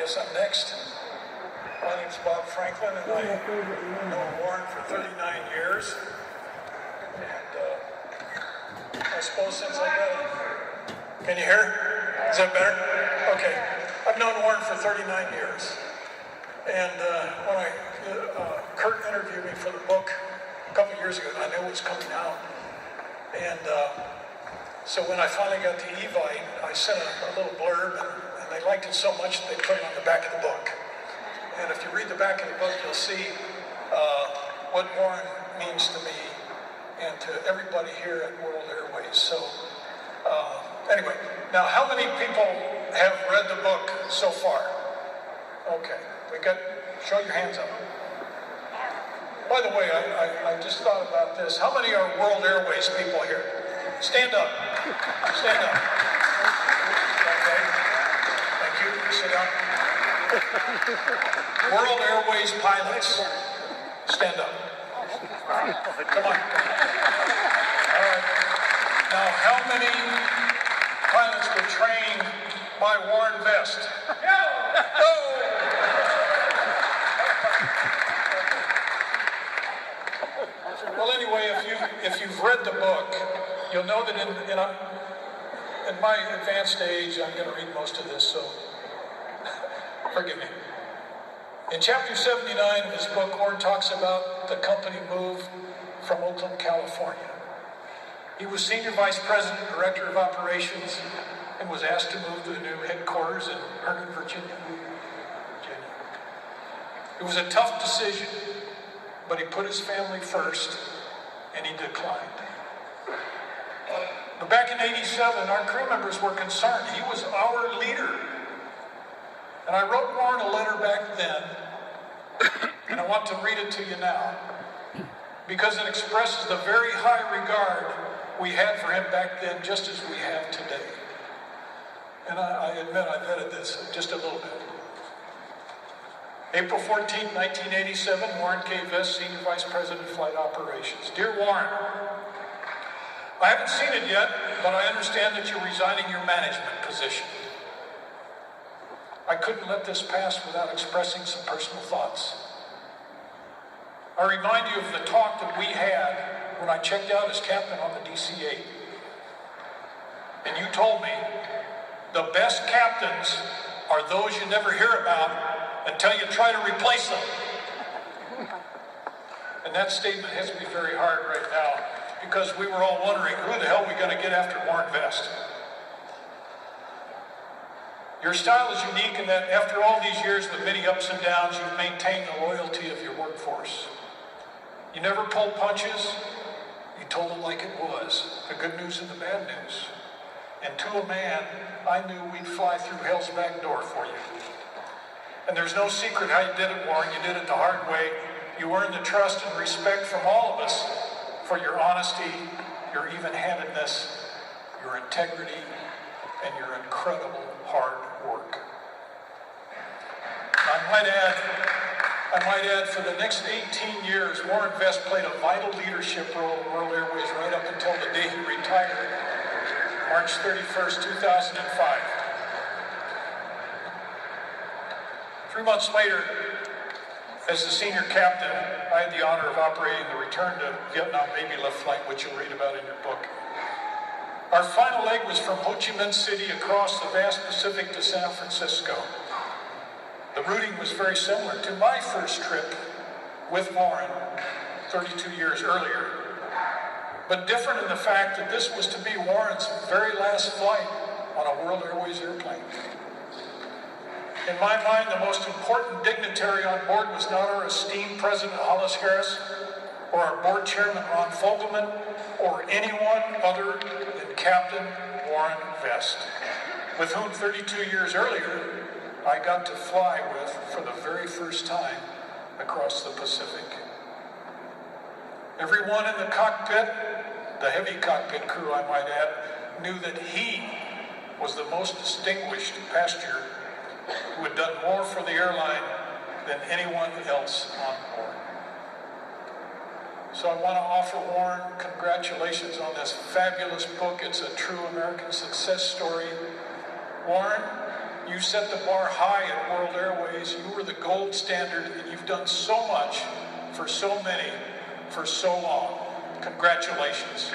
guess I'm next. My name's Bob Franklin, and I've known Warren for 39 years. And I suppose since I got it, can you hear? Is that better? Okay. I've known Warren for 39 years. And when Kurt interviewed me for the book a couple of years ago, I knew it was coming out. And so when I finally got the Evite, I sent a little blurb, and they liked it so much that they put it on the back of the book. And if you read the back of the book, you'll see what Warren means to me and to everybody here at World Airways. So anyway, now how many people have read the book so far? Okay, show your hands up. By the way, I just thought about this. How many are World Airways people here? Stand up. Stand up. Okay. Thank you. Sit down. World Airways pilots. Stand up. Come on. All right. Now, how many pilots were trained by Warren Vest? No. Well, anyway, if you've read the book, you'll know that in my advanced age, I'm going to read most of this, so forgive me. In chapter 79 of his book, Warren talks about the company move from Oakland, California. He was senior vice president, director of operations, and was asked to move to the new headquarters in Herndon, Virginia. It was a tough decision, but he put his family first, and he declined. But back in '87, our crew members were concerned. He was our leader. And I wrote Warren a letter back then, and I want to read it to you now, because it expresses the very high regard we had for him back then, just as we have today. And I admit I've edited this just a little bit. April 14, 1987, Warren K. Vest, Senior Vice President of Flight Operations. Dear Warren, I haven't seen it yet, but I understand that you're resigning your management position. I couldn't let this pass without expressing some personal thoughts. I remind you of the talk that we had when I checked out as captain on the DC-8. And you told me, the best captains are those you never hear about until you try to replace them. And that statement hits me very hard right now, because we were all wondering, who the hell are we going to get after Warren Vest? Your style is unique in that after all these years with many ups and downs, you've maintained the loyalty of your workforce. You never pulled punches. You told it like it was, the good news and the bad news. And to a man, I knew we'd fly through hell's back door for you. And there's no secret how you did it, Warren. You did it the hard way. You earned the trust and respect from all of us for your honesty, your even-handedness, your integrity, and your incredible hard work. I might add, for the next 18 years, Warren Vest played a vital leadership role at World Airways right up until the day he retired, March 31st, 2005. 3 months later, as the senior captain, I had the honor of operating the return to Vietnam Baby Lift flight, which you'll read about in your book. Our final leg was from Ho Chi Minh City across the vast Pacific to San Francisco. The routing was very similar to my first trip with Warren 32 years earlier, but different in the fact that this was to be Warren's very last flight on a World Airways airplane. In my mind, the most important dignitary on board was not our esteemed President Hollis Harris, or our board chairman Ron Fogelman, or anyone other than Captain Warren Vest, with whom 32 years earlier I got to fly with for the very first time across the Pacific. Everyone in the cockpit, the heavy cockpit crew I might add, knew that he was the most distinguished passenger who had done more for the airline than anyone else on board. So I want to offer Warren congratulations on this fabulous book. It's a true American success story. Warren, You set the bar high at World Airways. You were the gold standard, and you've done so much for so many for so long. Congratulations.